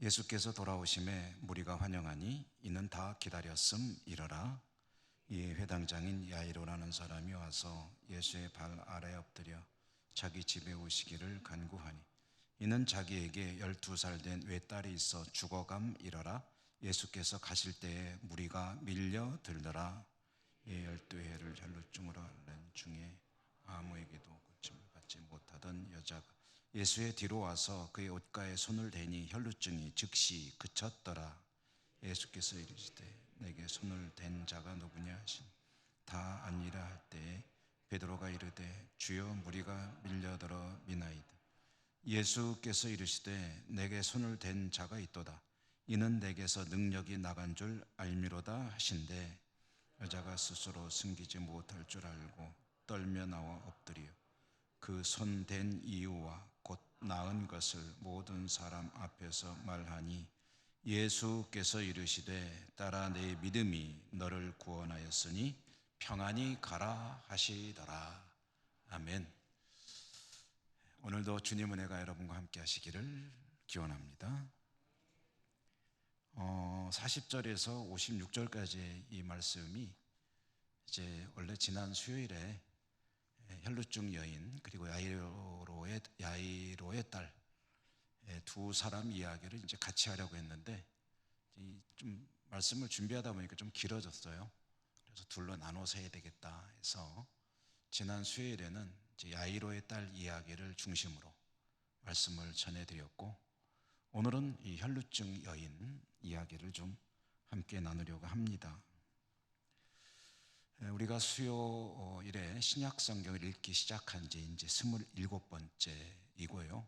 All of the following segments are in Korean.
예수께서 돌아오심에 무리가 환영하니 이는 다 기다렸음이러라. 이에 회당장인 야이로라는 사람이 와서 예수의 발 아래 엎드려 자기 집에 오시기를 간구하니 이는 자기에게 12살 된 외딸이 있어 죽어감이러라. 예수께서 가실 때에 무리가 밀려들더라. 이 12해를 혈루증으로 앓는 중에 아무에게도 고침을 받지 못하던 여자가 예수의 뒤로 와서 그의 옷가에 손을 대니 혈루증이 즉시 그쳤더라. 예수께서 이르시되 내게 손을 댄 자가 누구냐 하시니 다 아니라 할 때에 베드로가 이르되 주여 무리가 밀려들어 미나이다. 예수께서 이르시되 내게 손을 댄 자가 있도다. 이는 내게서 능력이 나간 줄 알미로다 하신대 여자가 스스로 숨기지 못할 줄 알고 떨며 나와 엎드려 그 손 댄 이유와 곧 나은 것을 모든 사람 앞에서 말하니 예수께서 이르시되 딸아 내 믿음이 너를 구원하였으니 평안히 가라 하시더라. 아멘. 오늘도 주님 은혜가 여러분과 함께 하시기를 기원합니다. 40절에서 56절까지의 이 말씀이 이제 원래 지난 수요일에 혈루증 여인 그리고 야이로의 딸 두 사람 이야기를 이제 같이 하려고 했는데 좀 말씀을 준비하다 보니까 좀 길어졌어요. 그래서 둘로 나눠서 해야 되겠다 해서 지난 수요일에는 이제 야이로의 딸 이야기를 중심으로 말씀을 전해드렸고 오늘은 이 혈루증 여인 이야기를 좀 함께 나누려고 합니다. 우리가 수요일에 신약 성경을 읽기 시작한 지 이제 27번째이고요.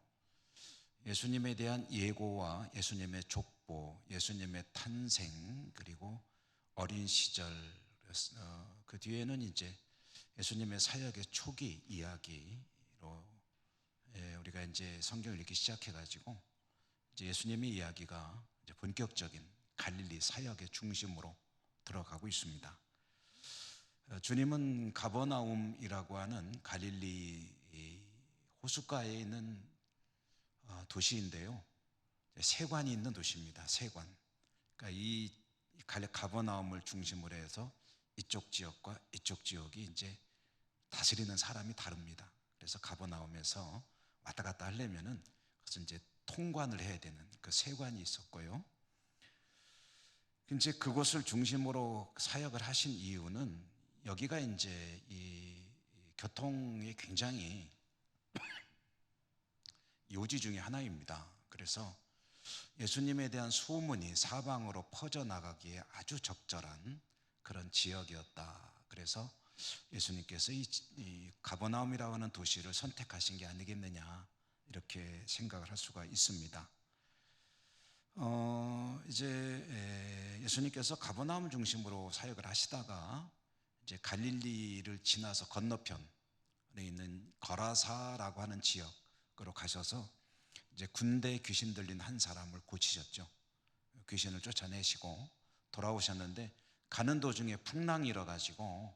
예수님에 대한 예고와 예수님의 족보, 예수님의 탄생, 그리고 어린 시절, 그 뒤에는 이제 예수님의 사역의 초기 이야기로 우리가 이제 성경을 읽기 시작해가지고 이제 예수님의 이야기가 이제 본격적인 갈릴리 사역의 중심으로 들어가고 있습니다. 주님은 가버나움이라고 하는 갈릴리 호숫가에 있는 도시인데요. 세관이 있는 도시입니다. 세관. 그러니까 이 가버나움을 중심으로 해서 이쪽 지역과 이쪽 지역이 이제 다스리는 사람이 다릅니다. 그래서 가버나움에서 왔다 갔다 하려면은 그것은 이제 통관을 해야 되는 그 세관이 있었고요. 이제 그곳을 중심으로 사역을 하신 이유는 여기가 이제 이 교통이 굉장히 요지 중에 하나입니다. 그래서 예수님에 대한 소문이 사방으로 퍼져나가기에 아주 적절한 그런 지역이었다. 그래서 예수님께서 이 가버나움이라고 하는 도시를 선택하신 게 아니겠느냐 이렇게 생각을 할 수가 있습니다. 이제 예수님께서 가버나움 중심으로 사역을 하시다가 이제 갈릴리를 지나서 건너편에 있는 거라사라고 하는 지역으로 가셔서 이제 군대 귀신 들린 한 사람을 고치셨죠. 귀신을 쫓아내시고 돌아오셨는데 가는 도중에 풍랑이 일어가지고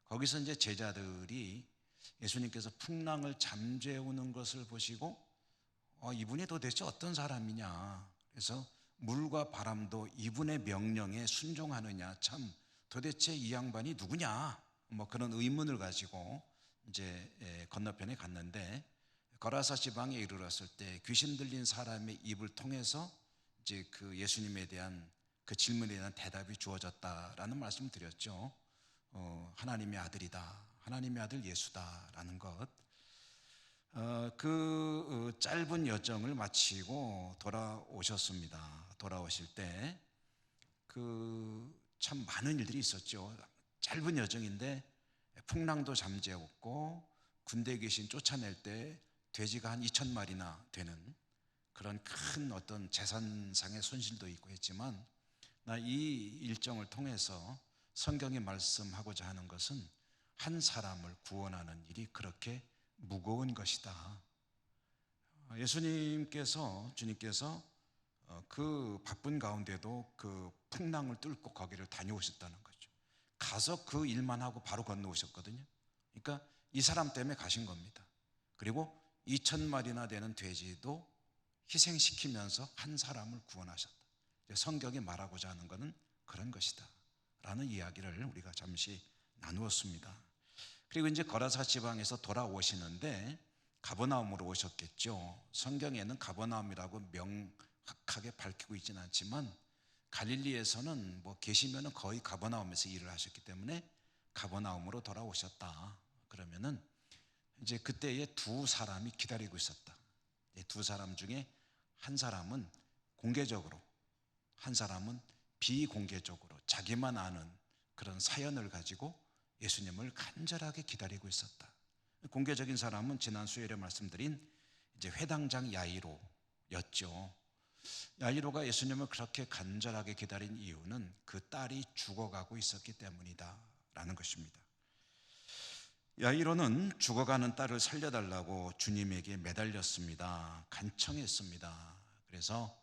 거기서 이제 제자들이 예수님께서 풍랑을 잠재우는 것을 보시고 이분이 도대체 어떤 사람이냐. 그래서 물과 바람도 이분의 명령에 순종하느냐. 참 도대체 이 양반이 누구냐. 뭐 그런 의문을 가지고 이제 건너편에 갔는데 거라사 지방에 이르렀을 때 귀신 들린 사람의 입을 통해서 이제 그 예수님에 대한 그 질문에 대한 대답이 주어졌다라는 말씀을 드렸죠. 하나님의 아들이다. 하나님의 아들 예수다라는 것. 그 짧은 여정을 마치고 돌아오셨습니다. 돌아오실 때 그 참 많은 일들이 있었죠. 짧은 여정인데 풍랑도 잠재웠고 군대 귀신 쫓아낼 때 돼지가 한 2,000마리나 되는 그런 큰 어떤 재산상의 손실도 있고 했지만 나 이 일정을 통해서 성경이 말씀하고자 하는 것은 한 사람을 구원하는 일이 그렇게 무거운 것이다. 주님께서 그 바쁜 가운데도 그 풍랑을 뚫고 거기를 다녀오셨다는 거죠. 가서 그 일만 하고 바로 건너오셨거든요. 그러니까 이 사람 때문에 가신 겁니다. 그리고 2,000마리나 되는 돼지도 희생시키면서 한 사람을 구원하셨다. 성경이 말하고자 하는 것은 그런 것이다 라는 이야기를 우리가 잠시 나누었습니다. 그리고 이제 거라사 지방에서 돌아오시는데 가버나움으로 오셨겠죠. 성경에는 가버나움이라고 명확하게 밝히고 있지는 않지만 갈릴리에서는 뭐 계시면은 거의 가버나움에서 일을 하셨기 때문에 가버나움으로 돌아오셨다. 그러면은 이제 그때에 두 사람이 기다리고 있었다. 두 사람 중에 한 사람은 공개적으로, 한 사람은 비공개적으로 자기만 아는 그런 사연을 가지고 예수님을 간절하게 기다리고 있었다. 공개적인 사람은 지난 수요일에 말씀드린 이제 회당장 야이로였죠. 야이로가 예수님을 그렇게 간절하게 기다린 이유는 그 딸이 죽어가고 있었기 때문이다 라는 것입니다. 야이로는 죽어가는 딸을 살려달라고 주님에게 매달렸습니다. 간청했습니다. 그래서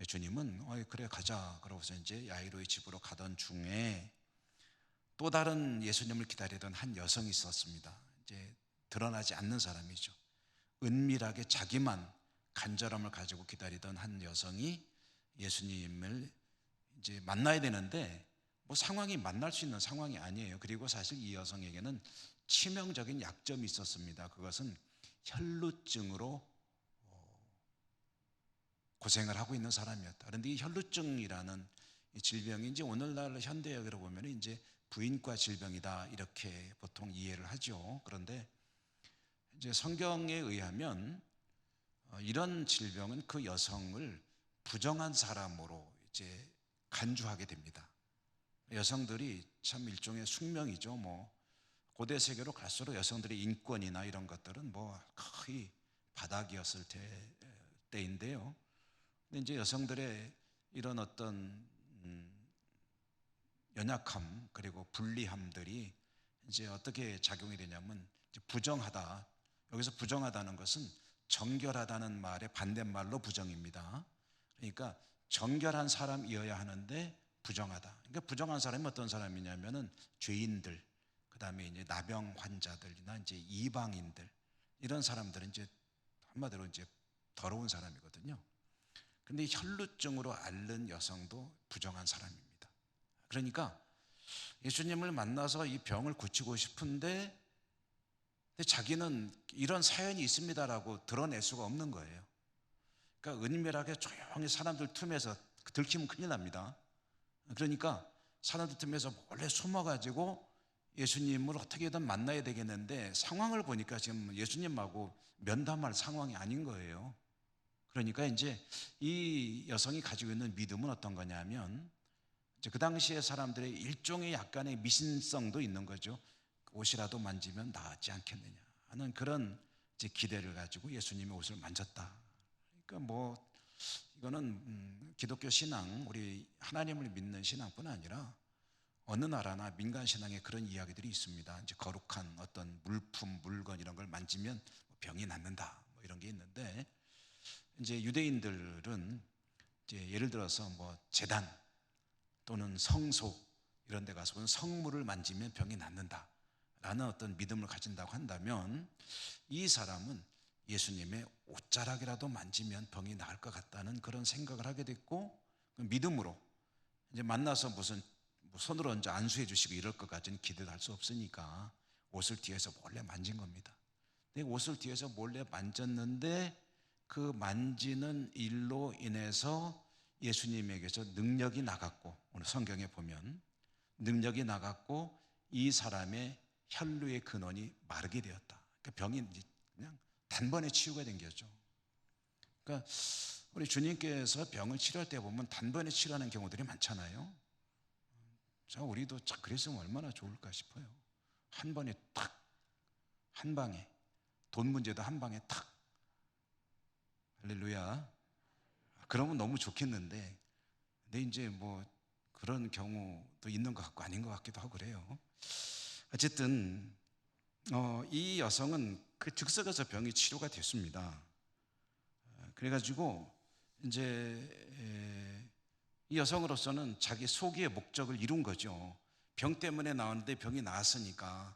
주님은 그래 가자 그러고서 이제 야이로의 집으로 가던 중에 또 다른 예수님을 기다리던 한 여성이 있었습니다. 이제 드러나지 않는 사람이죠. 은밀하게 자기만 간절함을 가지고 기다리던 한 여성이 예수님을 이제 만나야 되는데 뭐 상황이 만날 수 있는 상황이 아니에요. 그리고 사실 이 여성에게는 치명적인 약점이 있었습니다. 그것은 혈루증으로 고생을 하고 있는 사람이었다. 그런데 이 혈루증이라는 이 질병이 이제 오늘날 현대의학으로 보면 이제 부인과 질병이다 이렇게 보통 이해를 하죠. 그런데 이제 성경에 의하면 이런 질병은 그 여성을 부정한 사람으로 이제 간주하게 됩니다. 여성들이 참 일종의 숙명이죠. 뭐 고대 세계로 갈수록 여성들의 인권이나 이런 것들은 뭐 거의 바닥이었을 때인데요. 근데 이제 여성들의 이런 어떤 연약함 그리고 불리함들이 이제 어떻게 작용이 되냐면 이제 부정하다. 여기서 부정하다는 것은 정결하다는 말의 반대말로 부정입니다. 그러니까 정결한 사람이어야 하는데 부정하다. 그러니까 부정한 사람이 어떤 사람이냐면은 죄인들, 그다음에 이제 나병 환자들이나 이제 이방인들 이런 사람들은 이제 한마디로 이제 더러운 사람이거든요. 근데 혈루증으로 앓는 여성도 부정한 사람입니다. 그러니까 예수님을 만나서 이 병을 고치고 싶은데 자기는 이런 사연이 있습니다라고 드러낼 수가 없는 거예요. 그러니까 은밀하게 조용히 사람들 틈에서 들키면 큰일 납니다. 그러니까 사람들 틈에서 몰래 숨어가지고 예수님을 어떻게든 만나야 되겠는데 상황을 보니까 지금 예수님하고 면담할 상황이 아닌 거예요. 그러니까 이제 이 여성이 가지고 있는 믿음은 어떤 거냐면 이제 그 당시에 사람들의 일종의 약간의 미신성도 있는 거죠. 옷이라도 만지면 나았지 않겠느냐 하는 그런 이제 기대를 가지고 예수님의 옷을 만졌다. 그러니까 뭐 이거는 기독교 신앙, 우리 하나님을 믿는 신앙뿐 아니라 어느 나라나 민간 신앙에 그런 이야기들이 있습니다. 이제 거룩한 어떤 물품, 물건 이런 걸 만지면 병이 낫는다 뭐 이런 게 있는데 이제 유대인들은 이제 예를 들어서 뭐 제단 또는 성소 이런 데 가서 성물을 만지면 병이 낫는다 라는 어떤 믿음을 가진다고 한다면 이 사람은 예수님의 옷자락이라도 만지면 병이 나을 것 같다는 그런 생각을 하게 됐고 믿음으로 이제 만나서 무슨 손으로 얹어 안수해 주시고 이럴 것까지는 기대도 할 수 없으니까 옷을 뒤에서 몰래 만진 겁니다. 근데 옷을 뒤에서 몰래 만졌는데 그 만지는 일로 인해서 예수님에게서 능력이 나갔고 오늘 성경에 보면 능력이 나갔고 이 사람의 혈루의 근원이 마르게 되었다. 그러니까 병이 그냥 단번에 치유가 된 거죠. 그러니까 우리 주님께서 병을 치료할 때 보면 단번에 치료하는 경우들이 많잖아요. 자, 우리도 그랬으면 얼마나 좋을까 싶어요. 한 번에 탁, 한 방에 돈 문제도 한 방에 탁. 할렐루야. 그러면 너무 좋겠는데, 근데 이제 뭐 그런 경우도 있는 것 같고 아닌 것 같기도 하고 그래요. 어쨌든 이 여성은 그 즉석에서 병이 치료가 됐습니다. 그래가지고 이제 이 여성으로서는 자기 소기의 목적을 이룬 거죠. 병 때문에 나왔는데 병이 나았으니까.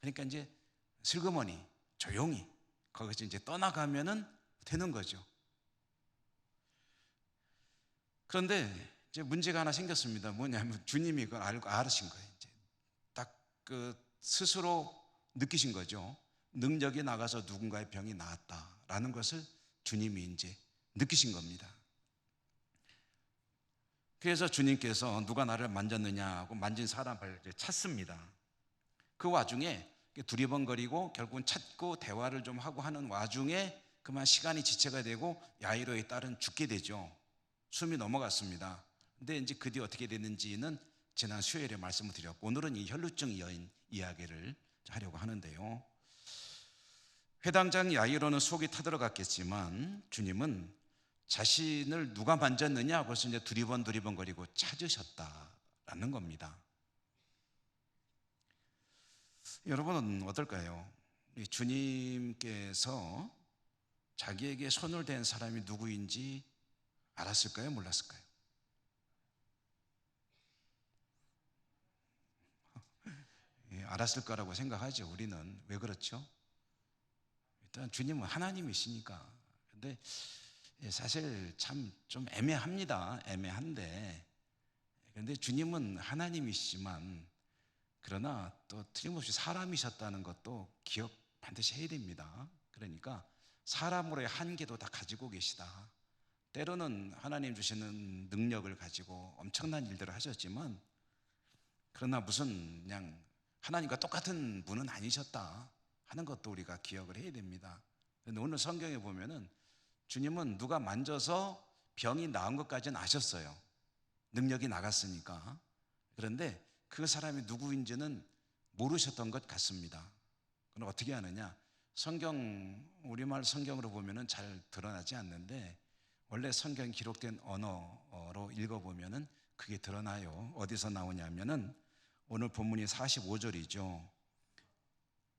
그러니까 이제 슬그머니 조용히 거기서 이제 떠나가면은 되는 거죠. 그런데 이제 문제가 하나 생겼습니다. 뭐냐면 주님이 그걸 알고 알으신 거예요. 이제 딱 그 스스로 느끼신 거죠. 능력이 나가서 누군가의 병이 나았다라는 것을 주님이 이제 느끼신 겁니다. 그래서 주님께서 누가 나를 만졌느냐 하고 만진 사람을 찾습니다. 그 와중에 두리번거리고 결국은 찾고 대화를 좀 하고 하는 와중에 그만 시간이 지체가 되고 야이로의 딸은 죽게 되죠. 숨이 넘어갔습니다. 근데 이제 그 뒤에 어떻게 됐는지는 지난 수요일에 말씀을 드렸고, 오늘은 이 혈루증 여인 이야기를 하려고 하는데요. 회당장 야이로는 속이 타들어갔겠지만 주님은 자신을 누가 만졌느냐 벌써 이제 두리번거리고 찾으셨다라는 겁니다. 여러분은 어떨까요? 주님께서 자기에게 손을 댄 사람이 누구인지 알았을까요? 몰랐을까요? 알았을 거라고 생각하죠. 우리는. 왜 그렇죠? 일단 주님은 하나님이시니까. 근데 사실 참 좀 애매합니다. 애매한데, 그런데 주님은 하나님이시지만 그러나 또 틀림없이 사람이셨다는 것도 기억 반드시 해야 됩니다. 그러니까 사람으로의 한계도 다 가지고 계시다. 때로는 하나님 주시는 능력을 가지고 엄청난 일들을 하셨지만, 그러나 무슨 그냥 하나님과 똑같은 분은 아니셨다 하는 것도 우리가 기억을 해야 됩니다. 그런데 오늘 성경에 보면은 주님은 누가 만져서 병이 나은 것까지는 아셨어요. 능력이 나갔으니까. 그런데 그 사람이 누구인지는 모르셨던 것 같습니다. 그럼 어떻게 하느냐? 우리말 성경으로 보면은 잘 드러나지 않는데, 원래 성경 기록된 언어로 읽어보면은 그게 드러나요. 어디서 나오냐면은 오늘 본문이 45절이죠.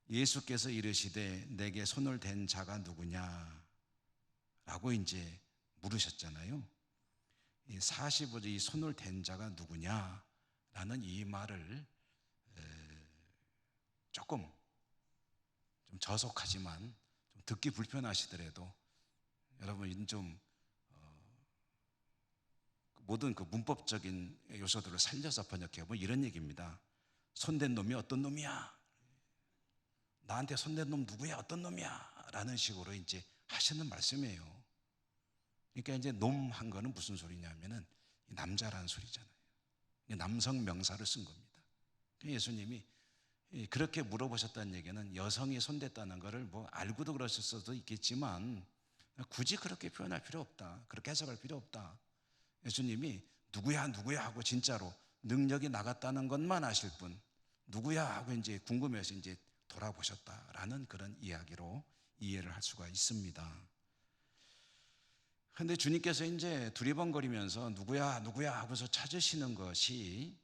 예수께서 이르시되 내게 손을 댄 자가 누구냐? 라고 이제 물으셨잖아요. 이 45절 이 손을 댄 자가 누구냐? 라는 이 말을 조금 좀 저속하지만 좀 듣기 불편하시더라도 여러분 좀 모든 그 문법적인 요소들을 살려서 번역해보면 이런 얘기입니다. 손댄 놈이 어떤 놈이야? 나한테 손댄 놈 누구야? 어떤 놈이야? 라는 식으로 이제 하시는 말씀이에요. 그러니까 이제 놈 한 거는 무슨 소리냐면은 남자라는 소리잖아요. 남성 명사를 쓴 겁니다. 예수님이 그렇게 물어보셨다는 얘기는 여성이 손댔다는 것을 뭐 알고도 그러실 수도 있겠지만 굳이 그렇게 표현할 필요 없다. 그렇게 해석할 필요 없다. 예수님이 누구야 하고 진짜로 능력이 나갔다는 것만 아실 뿐, 누구야 하고 이제 궁금해서 이제 돌아보셨다라는 그런 이야기로 이해를 할 수가 있습니다. 그런데 주님께서 이제 두리번거리면서 누구야 하고서 찾으시는 것이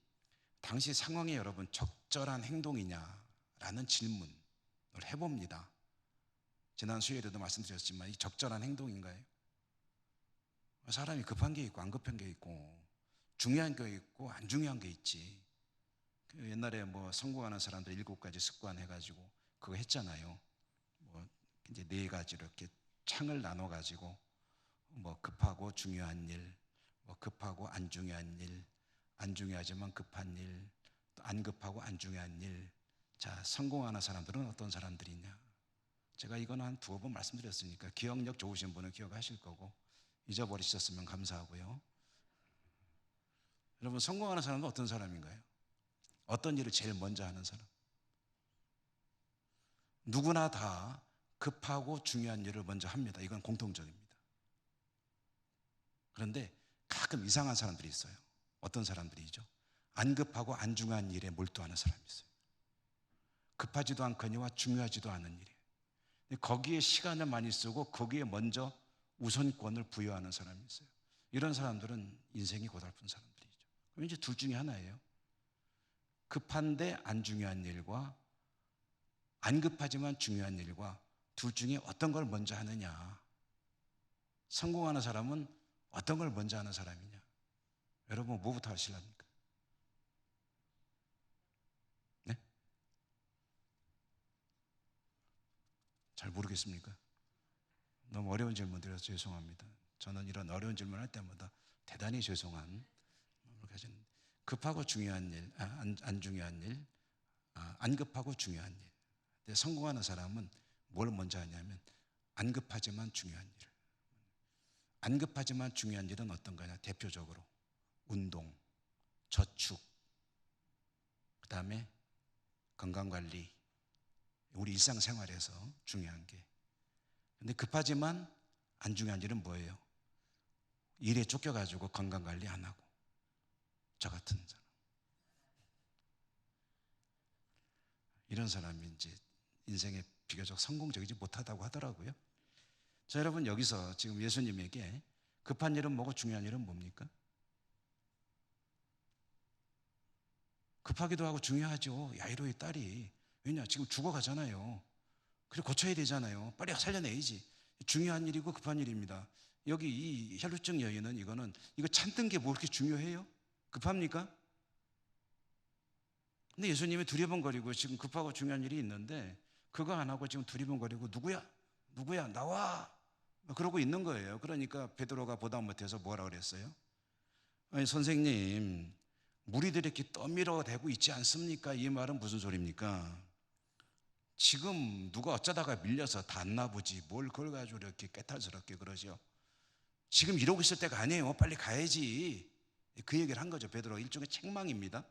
당시 상황에 여러분 적절한 행동이냐라는 질문을 해봅니다. 지난 수요일에도 말씀드렸지만 이 적절한 행동인가요? 사람이 급한 게 있고 안 급한 게 있고 중요한 게 있고 안 중요한 게 있지. 옛날에 뭐 성공하는 사람들 7가지 습관 해가지고 그거 했잖아요. 뭐 이제 4가지로 이렇게 창을 나눠가지고 뭐 급하고 중요한 일, 뭐 급하고 안 중요한 일, 안 중요하지만 급한 일, 또 안 급하고 안 중요한 일. 자, 성공하는 사람들은 어떤 사람들이냐? 제가 이거는 한 2번 말씀드렸으니까 기억력 좋으신 분은 기억하실 거고 잊어버리셨으면 감사하고요. 여러분, 성공하는 사람은 어떤 사람인가요? 어떤 일을 제일 먼저 하는 사람? 누구나 다 급하고 중요한 일을 먼저 합니다. 이건 공통적입니다. 그런데 가끔 이상한 사람들이 있어요. 어떤 사람들이죠? 안 급하고 안 중요한 일에 몰두하는 사람이 있어요. 급하지도 않거니와 중요하지도 않은 일에 거기에 시간을 많이 쓰고 거기에 먼저 우선권을 부여하는 사람이 있어요. 이런 사람들은 인생이 고달픈 사람들이죠. 그럼 이제 둘 중에 하나예요. 급한데 안 중요한 일과 안 급하지만 중요한 일과 둘 중에 어떤 걸 먼저 하느냐. 성공하는 사람은 어떤 걸 먼저 하는 사람이냐. 여러분 뭐부터 하실랍니까? 네? 잘 모르겠습니까? 너무 어려운 질문 드려서 죄송합니다. 저는 이런 어려운 질문 할 때마다 대단히 죄송한 급하고 중요한 일, 안 중요한 일, 안 급하고 중요한 일. 근데 성공하는 사람은 뭘 먼저 하냐면 안 급하지만 중요한 일. 안 급하지만 중요한 일은 어떤 거냐? 대표적으로 운동, 저축, 그 다음에 건강관리, 우리 일상생활에서 중요한 게. 근데 급하지만 안 중요한 일은 뭐예요? 일에 쫓겨가지고 건강관리 안 하고. 저 같은 사람. 이런 사람이 이제 인생에 비교적 성공적이지 못하다고 하더라고요. 자, 여러분, 여기서 지금 예수님에게 급한 일은 뭐고 중요한 일은 뭡니까? 급하기도 하고 중요하죠. 야이로의 딸이. 왜냐? 지금 죽어가잖아요. 그리고 고쳐야 되잖아요. 빨리 살려내야지. 중요한 일이고 급한 일입니다. 여기 이 혈루증 여인은 이거 찾는 게 뭐 그렇게 중요해요? 급합니까? 근데 예수님이 두리번거리고 지금 급하고 중요한 일이 있는데 그거 안 하고 지금 두리번거리고 누구야 나와 그러고 있는 거예요. 그러니까 베드로가 보다 못해서 뭐라 그랬어요? 아니 선생님, 무리들이 이렇게 떠밀어대고 있지 않습니까? 이 말은 무슨 소리입니까? 지금 누가 어쩌다가 밀려서 닿나 보지 뭘 그걸 가지고 이렇게 깨탈스럽게 그러죠. 지금 이러고 있을 때가 아니에요. 빨리 가야지. 그 얘기를 한 거죠. 베드로. 일종의 책망입니다.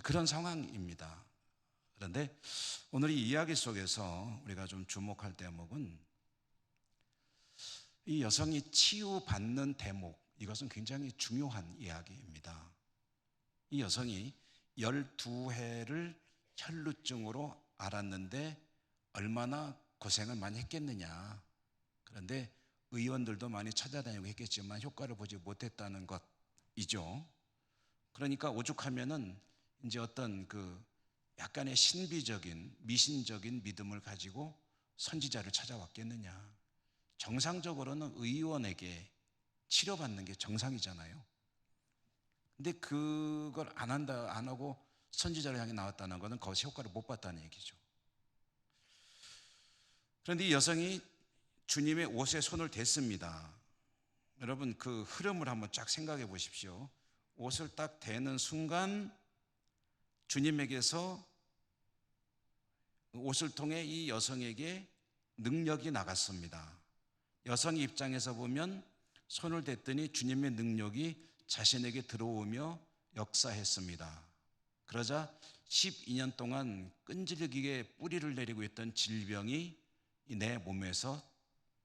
그런 상황입니다. 그런데 오늘 이 이야기 속에서 우리가 좀 주목할 대목은 이 여성이 치유받는 대목, 이것은 굉장히 중요한 이야기입니다. 이 여성이 12회를 혈루증으로 앓았는데 얼마나 고생을 많이 했겠느냐. 그런데 의원들도 많이 찾아다니고 했겠지만 효과를 보지 못했다는 것이죠. 그러니까 오죽하면은 이제 어떤 그 약간의 신비적인 미신적인 믿음을 가지고 선지자를 찾아왔겠느냐. 정상적으로는 의원에게 치료받는 게 정상이잖아요. 근데 그걸 안 하고 선지자를 향해 나왔다는 것은 거기서 효과를 못 봤다는 얘기죠. 그런데 이 여성이 주님의 옷에 손을 댔습니다. 여러분, 그 흐름을 한번 쫙 생각해 보십시오. 옷을 딱 대는 순간 주님에게서 옷을 통해 이 여성에게 능력이 나갔습니다. 여성 입장에서 보면 손을 댔더니 주님의 능력이 자신에게 들어오며 역사했습니다. 그러자 12년 동안 끈질기게 뿌리를 내리고 있던 질병이 내 몸에서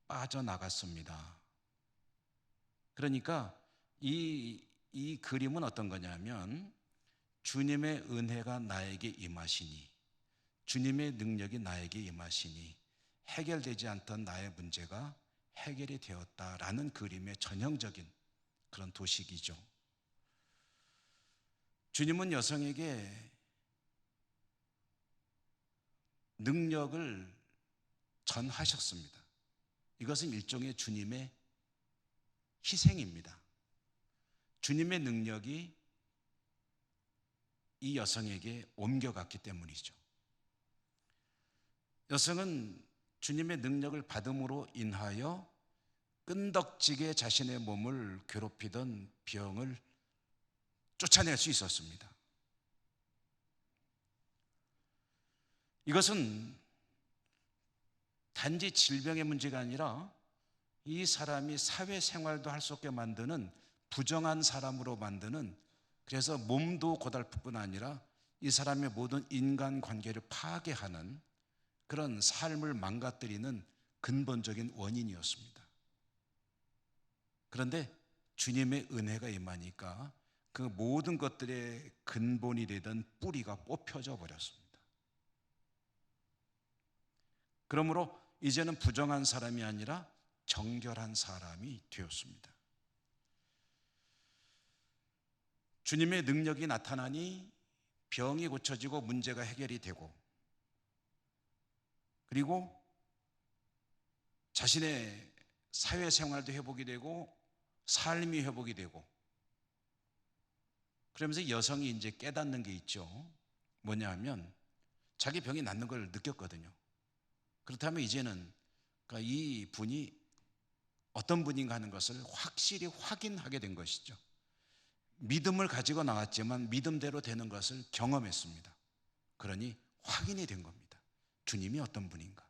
빠져나갔습니다. 그러니까 이 그림은 어떤 거냐면 주님의 은혜가 나에게 임하시니, 주님의 능력이 나에게 임하시니 해결되지 않던 나의 문제가 해결이 되었다라는 그림의 전형적인 그런 도식이죠. 주님은 여성에게 능력을 전하셨습니다. 이것은 일종의 주님의 희생입니다. 주님의 능력이 이 여성에게 옮겨갔기 때문이죠. 여성은 주님의 능력을 받음으로 인하여 끈덕지게 자신의 몸을 괴롭히던 병을 쫓아낼 수 있었습니다. 이것은 단지 질병의 문제가 아니라 이 사람이 사회생활도 할 수 없게 만드는 부정한 사람으로 만드는, 그래서 몸도 고달플 뿐 아니라 이 사람의 모든 인간관계를 파괴하는 그런 삶을 망가뜨리는 근본적인 원인이었습니다. 그런데 주님의 은혜가 임하니까 그 모든 것들의 근본이 되던 뿌리가 뽑혀져 버렸습니다. 그러므로 이제는 부정한 사람이 아니라 정결한 사람이 되었습니다. 주님의 능력이 나타나니 병이 고쳐지고 문제가 해결이 되고, 그리고 자신의 사회생활도 회복이 되고 삶이 회복이 되고, 그러면서 여성이 이제 깨닫는 게 있죠. 뭐냐 하면 자기 병이 낫는 걸 느꼈거든요. 그렇다면 이제는 그러니까 이 분이 어떤 분인가 하는 것을 확실히 확인하게 된 것이죠. 믿음을 가지고 나왔지만 믿음대로 되는 것을 경험했습니다. 그러니 확인이 된 겁니다. 주님이 어떤 분인가.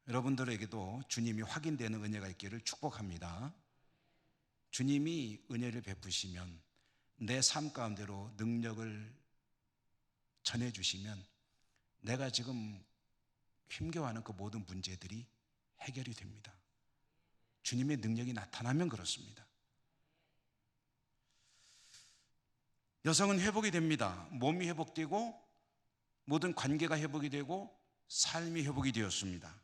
여러분들에게도 주님이 확인되는 은혜가 있기를 축복합니다. 주님이 은혜를 베푸시면 내 삶 가운데로 능력을 전해주시면 내가 지금 힘겨워하는 그 모든 문제들이 해결이 됩니다. 주님의 능력이 나타나면 그렇습니다. 여성은 회복이 됩니다. 몸이 회복되고 모든 관계가 회복이 되고 삶이 회복이 되었습니다.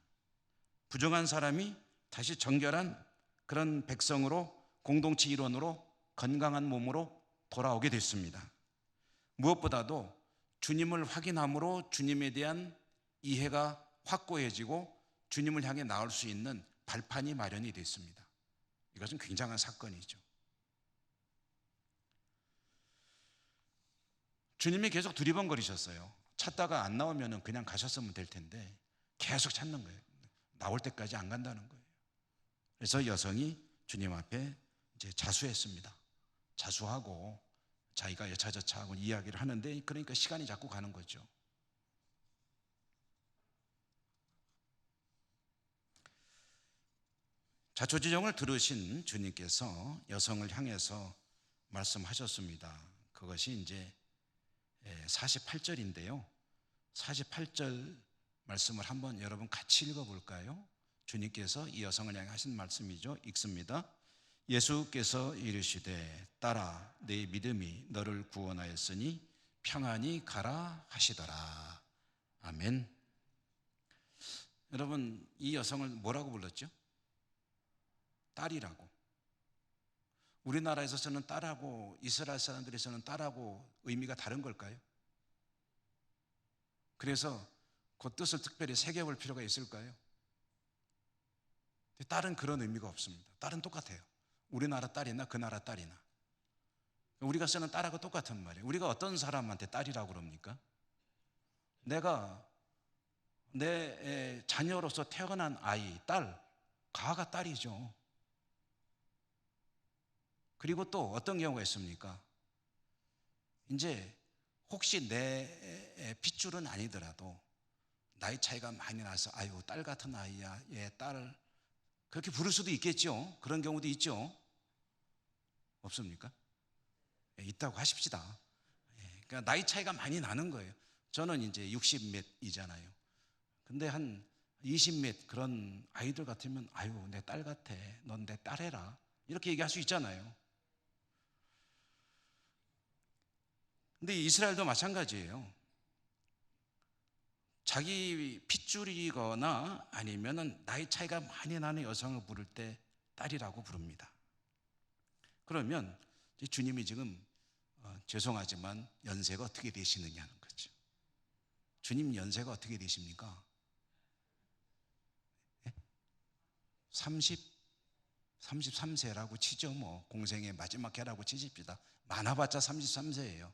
부정한 사람이 다시 정결한 그런 백성으로, 공동체 일원으로, 건강한 몸으로 돌아오게 됐습니다. 무엇보다도 주님을 확인함으로 주님에 대한 이해가 확고해지고 주님을 향해 나올 수 있는 발판이 마련이 됐습니다. 이것은 굉장한 사건이죠. 주님이 계속 두리번거리셨어요. 찾다가 안 나오면 그냥 가셨으면 될 텐데 계속 찾는 거예요. 나올 때까지 안 간다는 거예요. 그래서 여성이 주님 앞에 이제 자수했습니다. 자수하고 자기가 여차저차하고 이야기를 하는데, 그러니까 시간이 자꾸 가는 거죠. 자초지종을 들으신 주님께서 여성을 향해서 말씀하셨습니다. 그것이 이제 48절인데요. 48절 말씀을 한번 여러분 같이 읽어볼까요? 주님께서 이 여성을 향해 하신 말씀이죠. 읽습니다. 예수께서 이르시되 딸아 내 믿음이 너를 구원하였으니 평안히 가라 하시더라. 아멘. 여러분, 이 여성을 뭐라고 불렀죠? 딸이라고. 우리나라에서 쓰는 딸하고 이스라엘 사람들이 쓰는 딸하고 의미가 다른 걸까요? 그래서 그 뜻을 특별히 새겨볼 필요가 있을까요? 딸은 그런 의미가 없습니다. 딸은 똑같아요. 우리나라 딸이나 그 나라 딸이나. 우리가 쓰는 딸하고 똑같은 말이에요. 우리가 어떤 사람한테 딸이라고 그럽니까? 내가 내 자녀로서 태어난 아이, 딸, 가가 딸이죠. 그리고 또 어떤 경우가 있습니까? 이제 혹시 내 핏줄은 아니더라도 나이 차이가 많이 나서 아유 딸 같은 아이야, 얘 딸, 그렇게 부를 수도 있겠죠. 그런 경우도 있죠. 없습니까? 있다고 하십시다. 그러니까 나이 차이가 많이 나는 거예요. 저는 이제 60 몇이잖아요. 근데 한 20 몇 그런 아이들 같으면 아유 내 딸 같아, 넌 내 딸해라, 이렇게 얘기할 수 있잖아요. 근데 이스라엘도 마찬가지예요. 자기 핏줄이거나 아니면 나이 차이가 많이 나는 여성을 부를 때 딸이라고 부릅니다. 그러면 주님이 지금 죄송하지만 연세가 어떻게 되시느냐는 거죠. 주님 연세가 어떻게 되십니까? 33세라고 치죠. 뭐 공생의 마지막 해라고 치집시다. 많아봤자 33세예요.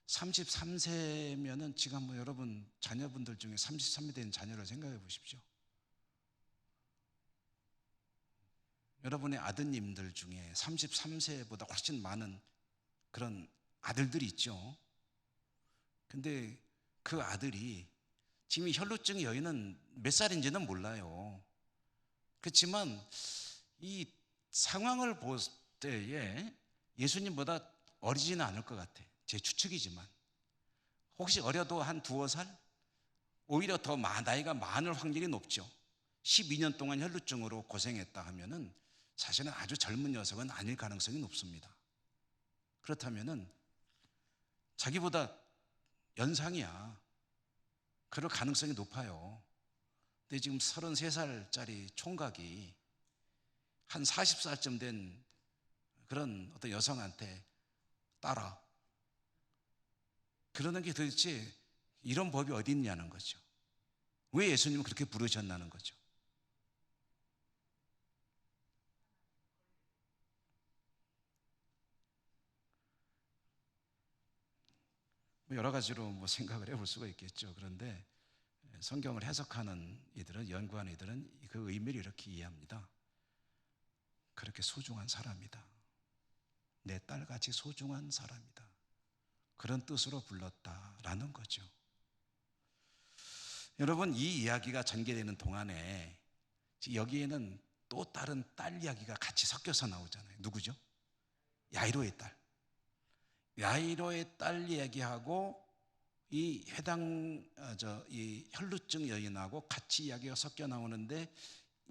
33세면은 지금 뭐 여러분 자녀분들 중에 33세 된 자녀를 생각해 보십시오. 여러분의 아드님들 중에 33세보다 훨씬 많은 그런 아들들이 있죠. 근데 그 아들이 지금 혈루증 여인은 몇 살인지는 몰라요. 그렇지만 이 상황을 볼 때에 예수님보다 어리지는 않을 것 같아. 제 추측이지만. 혹시 어려도 한 두어 살? 오히려 더 나이가 많을 확률이 높죠. 12년 동안 혈루증으로 고생했다 하면은 사실은 아주 젊은 녀석은 아닐 가능성이 높습니다. 그렇다면은 자기보다 연상이야. 그럴 가능성이 높아요. 근데 지금 33살짜리 총각이 한 40살쯤 된 그런 어떤 여성한테 따라 그러는 게 도대체 이런 법이 어디 있냐는 거죠. 왜 예수님은 그렇게 부르셨나는 거죠. 여러 가지로 뭐 생각을 해볼 수가 있겠죠. 그런데 성경을 해석하는 이들은, 연구하는 이들은 그 의미를 이렇게 이해합니다. 그렇게 소중한 사람이다. 내 딸같이 소중한 사람이다. 그런 뜻으로 불렀다라는 거죠. 여러분, 이 이야기가 전개되는 동안에 여기에는 또 다른 딸 이야기가 같이 섞여서 나오잖아요. 누구죠? 야이로의 딸. 야이로의 딸 이야기하고 이 이 혈루증 여인하고 같이 이야기가 섞여 나오는데,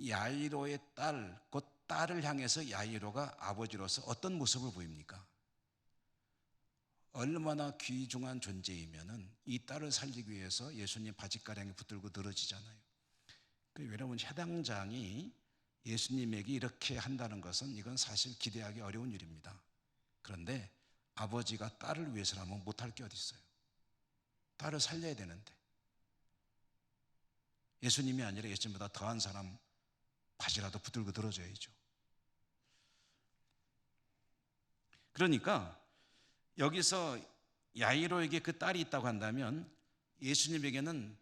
야이로의 딸, 그 딸을 향해서 야이로가 아버지로서 어떤 모습을 보입니까? 얼마나 귀중한 존재이면은 이 딸을 살리기 위해서 예수님 바짓가랑에 붙들고 늘어지잖아요. 여러분, 해당장이 예수님에게 이렇게 한다는 것은 이건 사실 기대하기 어려운 일입니다. 그런데 아버지가 딸을 위해서라면 못할 게 어디 있어요? 딸을 살려야 되는데, 예수님이 아니라 예수님보다 더한 사람 바지라도 붙들고 늘어져야죠. 그러니까 여기서 야이로에게 그 딸이 있다고 한다면, 예수님에게는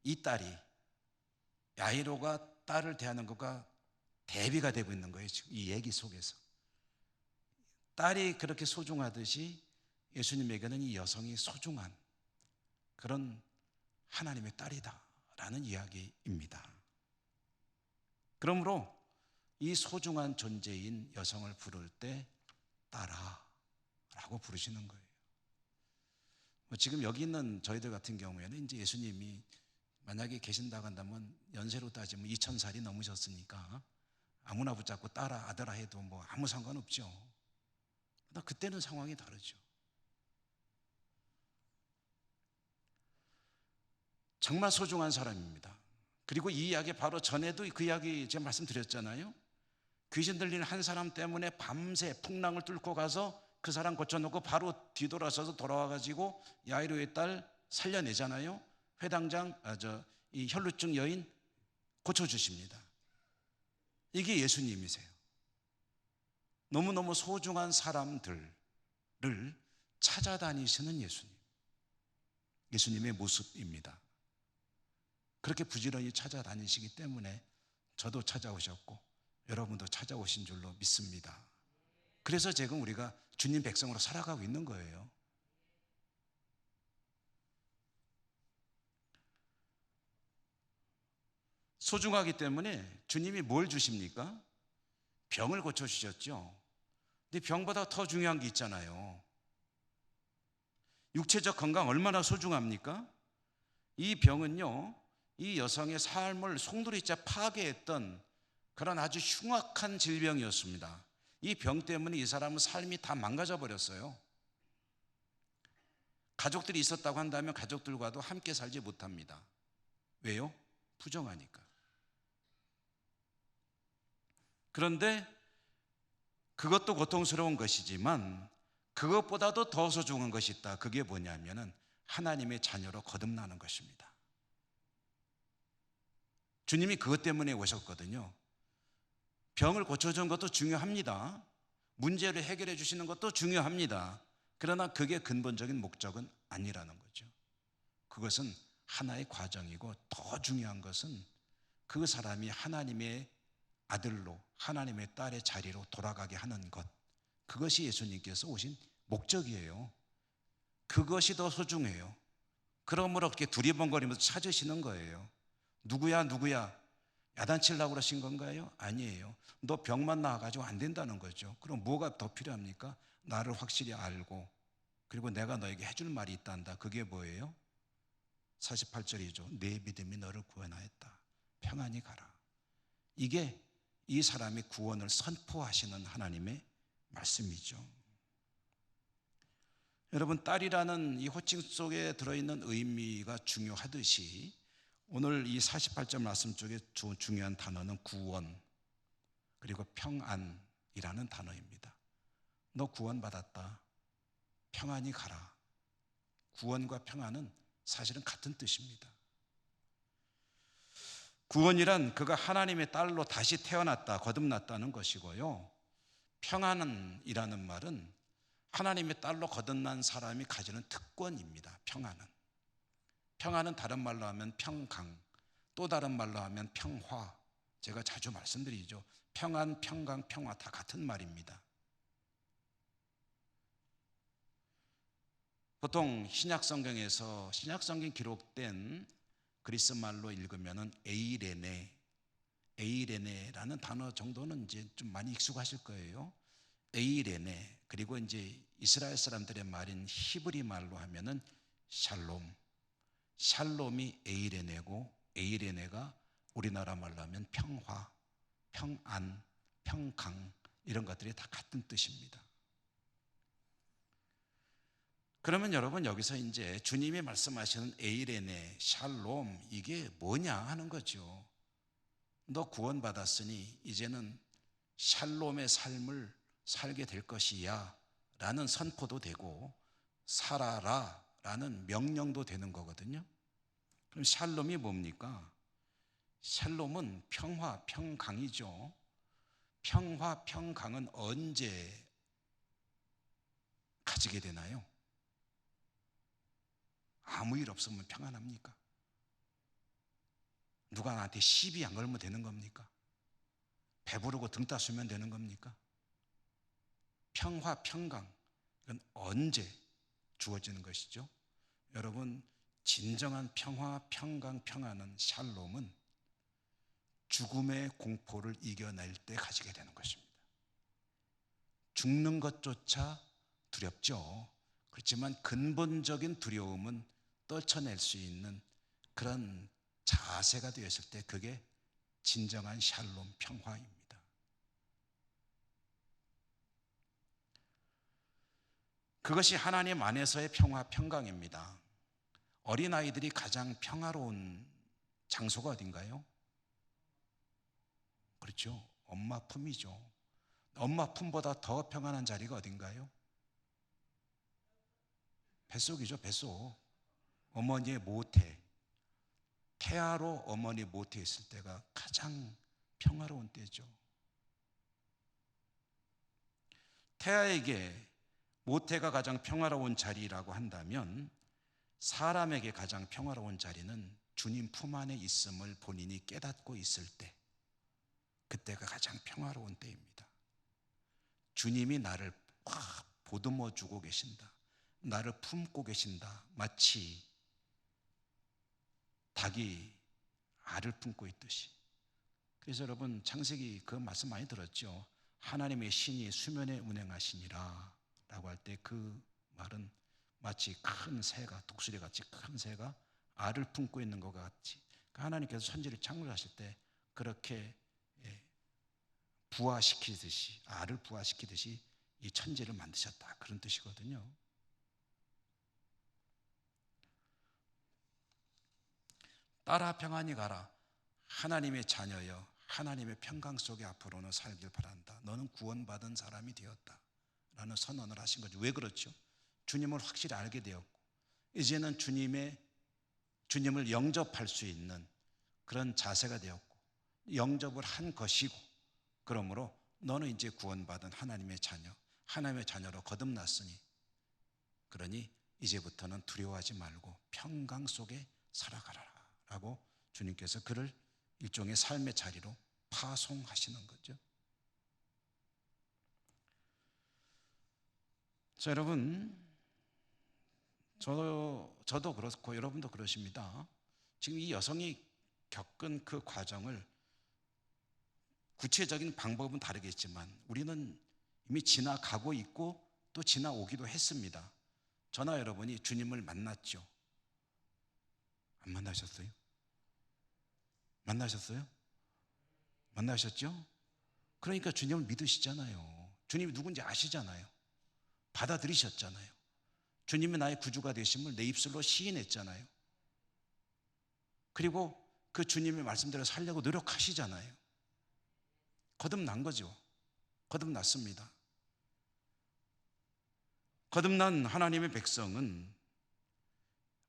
이 딸이 야이로가 딸을 대하는 것과 대비가 되고 있는 거예요. 지금 이 얘기 속에서 딸이 그렇게 소중하듯이 예수님에게는 이 여성이 소중한 그런 하나님의 딸이다라는 이야기입니다. 그러므로 이 소중한 존재인 여성을 부를 때 딸아 라고 부르시는 거예요. 지금 여기 있는 저희들 같은 경우에는 이제 예수님이 만약에 계신다고 한다면 연세로 따지면 2000살이 넘으셨으니까 아무나 붙잡고 딸아 아들아 해도 뭐 아무 상관없죠. 그러나 그때는 상황이 다르죠. 정말 소중한 사람입니다. 그리고 이 이야기 바로 전에도 그 이야기 제가 말씀드렸잖아요. 귀신 들리는 한 사람 때문에 밤새 풍랑을 뚫고 가서 그 사람 고쳐놓고 바로 뒤돌아서서 돌아와가지고 야이로의 딸 살려내잖아요. 회당장, 이 혈루증 여인 고쳐주십니다. 이게 예수님이세요. 너무너무 소중한 사람들을 찾아다니시는 예수님. 예수님의 모습입니다. 그렇게 부지런히 찾아다니시기 때문에 저도 찾아오셨고 여러분도 찾아오신 줄로 믿습니다. 그래서 지금 우리가 주님 백성으로 살아가고 있는 거예요. 소중하기 때문에 주님이 뭘 주십니까? 병을 고쳐주셨죠. 근데 병보다 더 중요한 게 있잖아요. 육체적 건강 얼마나 소중합니까? 이 병은요, 이 여성의 삶을 송두리째 파괴했던 그런 아주 흉악한 질병이었습니다. 이 병 때문에 이 사람은 삶이 다 망가져 버렸어요. 가족들이 있었다고 한다면 가족들과도 함께 살지 못합니다. 왜요? 부정하니까. 그런데 그것도 고통스러운 것이지만 그것보다도 더 소중한 것이 있다. 그게 뭐냐면은 하나님의 자녀로 거듭나는 것입니다. 주님이 그것 때문에 오셨거든요. 병을 고쳐주는 것도 중요합니다. 문제를 해결해 주시는 것도 중요합니다. 그러나 그게 근본적인 목적은 아니라는 거죠. 그것은 하나의 과정이고 더 중요한 것은 그 사람이 하나님의 아들로 하나님의 딸의 자리로 돌아가게 하는 것, 그것이 예수님께서 오신 목적이에요. 그것이 더 소중해요. 그러므로 그렇게 두리번거리면서 찾으시는 거예요. 누구야 누구야 야단치려고 그러신 건가요? 아니에요. 너 병만 나아가지고 안 된다는 거죠. 그럼 뭐가 더 필요합니까? 나를 확실히 알고 그리고 내가 너에게 해줄 말이 있단다. 그게 뭐예요? 48절이죠. 내 믿음이 너를 구원하였다. 평안히 가라. 이게 이 사람이 구원을 선포하시는 하나님의 말씀이죠. 여러분, 딸이라는 이 호칭 속에 들어있는 의미가 중요하듯이 오늘 이 48절 말씀 쪽에 중요한 단어는 구원 그리고 평안이라는 단어입니다. 너 구원받았다. 평안히 가라. 구원과 평안은 사실은 같은 뜻입니다. 구원이란 그가 하나님의 딸로 다시 태어났다, 거듭났다는 것이고요. 평안이라는 말은 하나님의 딸로 거듭난 사람이 가지는 특권입니다. 평안은 평화는 다른 말로 하면 평강, 또 다른 말로 하면 평화. 제가 자주 말씀드리죠. 평안, 평강, 평화 다 같은 말입니다. 보통 신약성경에서 신약성경 기록된 그리스 말로 읽으면은 에이레네라는 단어 정도는 이제 좀 많이 익숙하실 거예요. 에이레네, 그리고 이제 이스라엘 사람들의 말인 히브리 말로 하면은 샬롬. 샬롬이 에이레네고, 에이레네가 우리나라 말로 하면 평화, 평안, 평강, 이런 것들이 다 같은 뜻입니다. 그러면 여러분, 여기서 이제 주님이 말씀하시는 에이레네, 샬롬, 이게 뭐냐 하는 거죠. 너 구원받았으니 이제는 샬롬의 삶을 살게 될 것이야 라는 선포도 되고, 살아라 라는 명령도 되는 거거든요. 그럼 샬롬이 뭡니까? 샬롬은 평화, 평강이죠. 평화, 평강은 언제 가지게 되나요? 아무 일 없으면 평안합니까? 누가 나한테 시비 안 걸면 되는 겁니까? 배부르고 등 따스면 되는 겁니까? 평화, 평강, 이건 언제 주어지는 것이죠? 여러분, 진정한 평화, 평강, 평안은, 샬롬은 죽음의 공포를 이겨낼 때 가지게 되는 것입니다. 죽는 것조차 두렵죠. 그렇지만 근본적인 두려움은 떨쳐낼 수 있는 그런 자세가 되었을 때 그게 진정한 샬롬, 평화입니다. 그것이 하나님 안에서의 평화, 평강입니다. 어린아이들이 가장 평화로운 장소가 어딘가요? 그렇죠. 엄마 품이죠. 엄마 품보다 더 평안한 자리가 어딘가요? 뱃속이죠, 뱃속. 어머니의 모태. 태아로 어머니 모태에 있을 때가 가장 평화로운 때죠. 태아에게 모태가 가장 평화로운 자리라고 한다면, 사람에게 가장 평화로운 자리는 주님 품 안에 있음을 본인이 깨닫고 있을 때, 그때가 가장 평화로운 때입니다. 주님이 나를 확 보듬어 주고 계신다, 나를 품고 계신다, 마치 닭이 알을 품고 있듯이. 그래서 여러분, 창세기 그 말씀 많이 들었죠. 하나님의 신이 수면에 운행하시니라 라고 할 때 그 말은 마치 큰 새가, 독수리같이 큰 새가 알을 품고 있는 것 같이, 하나님께서 천지를 창조하실 때 그렇게 부화시키듯이, 알을 부화시키듯이 이 천지를 만드셨다, 그런 뜻이거든요. 따라 평안히 가라. 하나님의 자녀여, 하나님의 평강 속에 앞으로는 살길 바란다. 너는 구원받은 사람이 되었다 라는 선언을 하신 거죠. 왜 그렇죠? 주님을 확실히 알게 되었고, 이제는 주님을 영접할 수 있는 그런 자세가 되었고, 영접을 한 것이고, 그러므로 너는 이제 구원받은 하나님의 자녀, 하나님의 자녀로 거듭났으니, 그러니 이제부터는 두려워하지 말고 평강 속에 살아가라 라고 주님께서 그를 일종의 삶의 자리로 파송하시는 거죠. 자, 여러분, 저도 그렇고 여러분도 그러십니다. 지금 이 여성이 겪은 그 과정을, 구체적인 방법은 다르겠지만 우리는 이미 지나가고 있고 또 지나오기도 했습니다. 저나 여러분이 주님을 만났죠. 안 만나셨어요? 만나셨어요? 만나셨죠? 그러니까 주님을 믿으시잖아요. 주님이 누군지 아시잖아요. 받아들이셨잖아요. 주님이 나의 구주가 되심을 내 입술로 시인했잖아요. 그리고 그 주님의 말씀대로 살려고 노력하시잖아요. 거듭난 거죠. 거듭났습니다. 거듭난 하나님의 백성은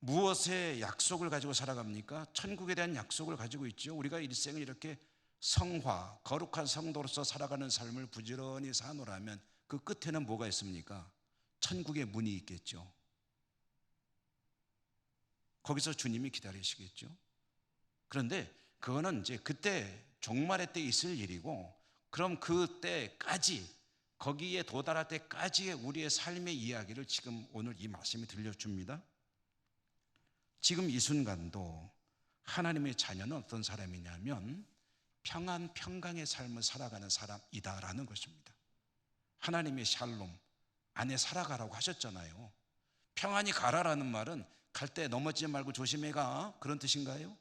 무엇의 약속을 가지고 살아갑니까? 천국에 대한 약속을 가지고 있죠. 우리가 일생을 이렇게 성화, 거룩한 성도로서 살아가는 삶을 부지런히 사노라면 그 끝에는 뭐가 있습니까? 천국의 문이 있겠죠. 거기서 주님이 기다리시겠죠. 그런데 그거는 이제 그때 종말의 때 있을 일이고, 그럼 그때까지, 거기에 도달할 때까지의 우리의 삶의 이야기를 지금 오늘 이 말씀이 들려줍니다. 지금 이 순간도 하나님의 자녀는 어떤 사람이냐면 평안 평강의 삶을 살아가는 사람이다라는 것입니다. 하나님의 샬롬 안에 살아가라고 하셨잖아요. 평안히 가라라는 말은 갈 때 넘어지지 말고 조심해 가, 그런 뜻인가요?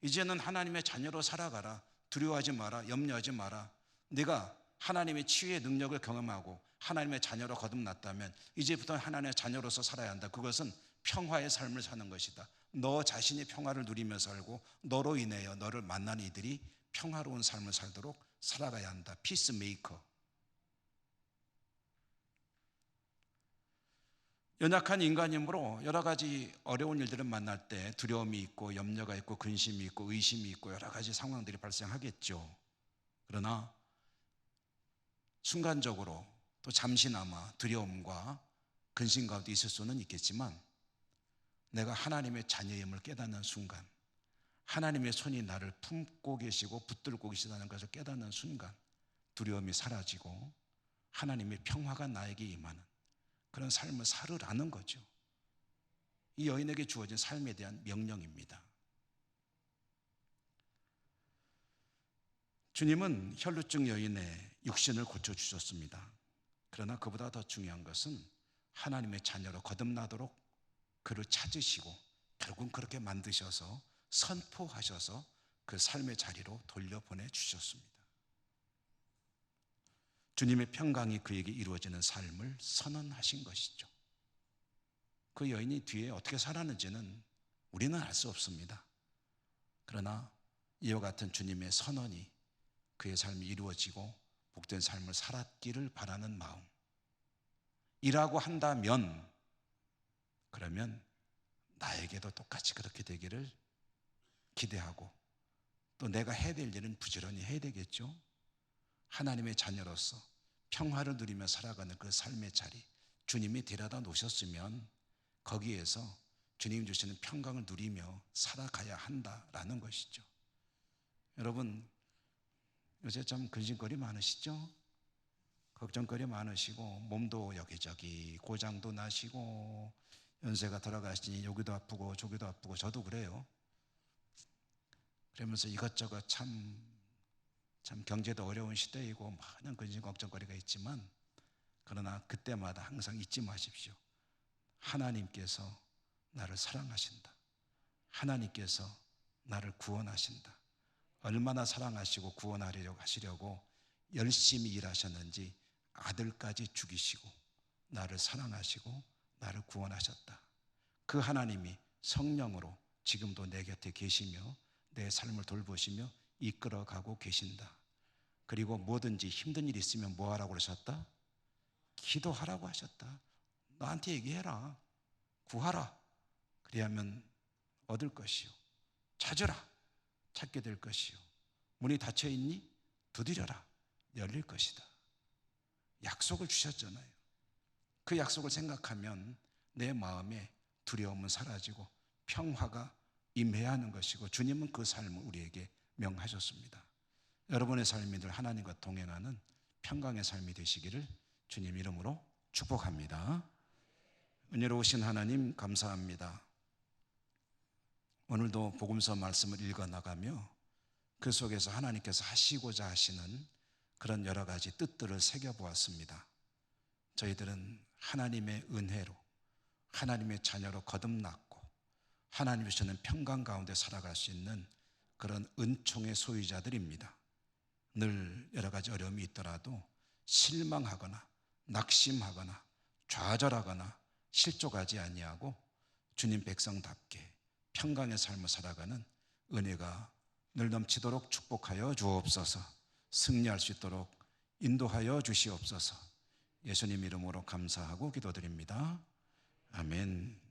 이제는 하나님의 자녀로 살아가라. 두려워하지 마라. 염려하지 마라. 네가 하나님의 치유의 능력을 경험하고 하나님의 자녀로 거듭났다면 이제부터 하나님의 자녀로서 살아야 한다. 그것은 평화의 삶을 사는 것이다. 너 자신이 평화를 누리며 살고 너로 인하여 너를 만나는 이들이 평화로운 삶을 살도록 살아가야 한다. 피스메이커. 연약한 인간이므로 여러 가지 어려운 일들을 만날 때 두려움이 있고 염려가 있고 근심이 있고 의심이 있고 여러 가지 상황들이 발생하겠죠. 그러나 순간적으로 또 잠시나마 두려움과 근심 가운데 있을 수는 있겠지만, 내가 하나님의 자녀임을 깨닫는 순간, 하나님의 손이 나를 품고 계시고 붙들고 계시다는 것을 깨닫는 순간 두려움이 사라지고 하나님의 평화가 나에게 임하는 그런 삶을 살으라는 거죠. 이 여인에게 주어진 삶에 대한 명령입니다. 주님은 혈루증 여인의 육신을 고쳐주셨습니다. 그러나 그보다 더 중요한 것은 하나님의 자녀로 거듭나도록 그를 찾으시고 결국은 그렇게 만드셔서 선포하셔서 그 삶의 자리로 돌려보내 주셨습니다. 주님의 평강이 그에게 이루어지는 삶을 선언하신 것이죠. 그 여인이 뒤에 어떻게 살았는지는 우리는 알 수 없습니다. 그러나 이와 같은 주님의 선언이 그의 삶이 이루어지고 복된 삶을 살았기를 바라는 마음, 이라고 한다면 그러면 나에게도 똑같이 그렇게 되기를 기대하고 또 내가 해야 될 일은 부지런히 해야 되겠죠. 하나님의 자녀로서 평화를 누리며 살아가는 그 삶의 자리, 주님이 데려다 놓으셨으면 거기에서 주님 주시는 평강을 누리며 살아가야 한다라는 것이죠. 여러분, 요새 좀 근심거리 많으시죠? 걱정거리 많으시고 몸도 여기저기 고장도 나시고 연세가 들어가시니 여기도 아프고 저기도 아프고, 저도 그래요. 그러면서 이것저것 참 경제도 어려운 시대이고 많은 근심 걱정거리가 있지만, 그러나 그때마다 항상 잊지 마십시오. 하나님께서 나를 사랑하신다. 하나님께서 나를 구원하신다. 얼마나 사랑하시고 구원하려고 하시려고 열심히 일하셨는지 아들까지 죽이시고 나를 사랑하시고 나를 구원하셨다. 그 하나님이 성령으로 지금도 내 곁에 계시며 내 삶을 돌보시며 이끌어가고 계신다. 그리고 뭐든지 힘든 일이 있으면 뭐 하라고 그러셨다? 기도하라고 하셨다. 나한테 얘기해라. 구하라. 그리하면 얻을 것이요. 찾으라. 찾게 될 것이요. 문이 닫혀 있니? 두드려라. 열릴 것이다. 약속을 주셨잖아요. 그 약속을 생각하면 내 마음에 두려움은 사라지고 평화가 임해야 하는 것이고, 주님은 그 삶을 우리에게 명하셨습니다. 여러분의 삶이 늘 하나님과 동행하는 평강의 삶이 되시기를 주님 이름으로 축복합니다. 은혜로우신 하나님 감사합니다. 오늘도 복음서 말씀을 읽어나가며 그 속에서 하나님께서 하시고자 하시는 그런 여러 가지 뜻들을 새겨보았습니다. 저희들은 하나님의 은혜로 하나님의 자녀로 거듭났고 하나님 주시는 평강 가운데 살아갈 수 있는 그런 은총의 소유자들입니다. 늘 여러 가지 어려움이 있더라도 실망하거나 낙심하거나 좌절하거나 실족하지 아니하고 주님 백성답게 평강의 삶을 살아가는 은혜가 늘 넘치도록 축복하여 주옵소서. 승리할 수 있도록 인도하여 주시옵소서. 예수님 이름으로 감사하고 기도드립니다. 아멘.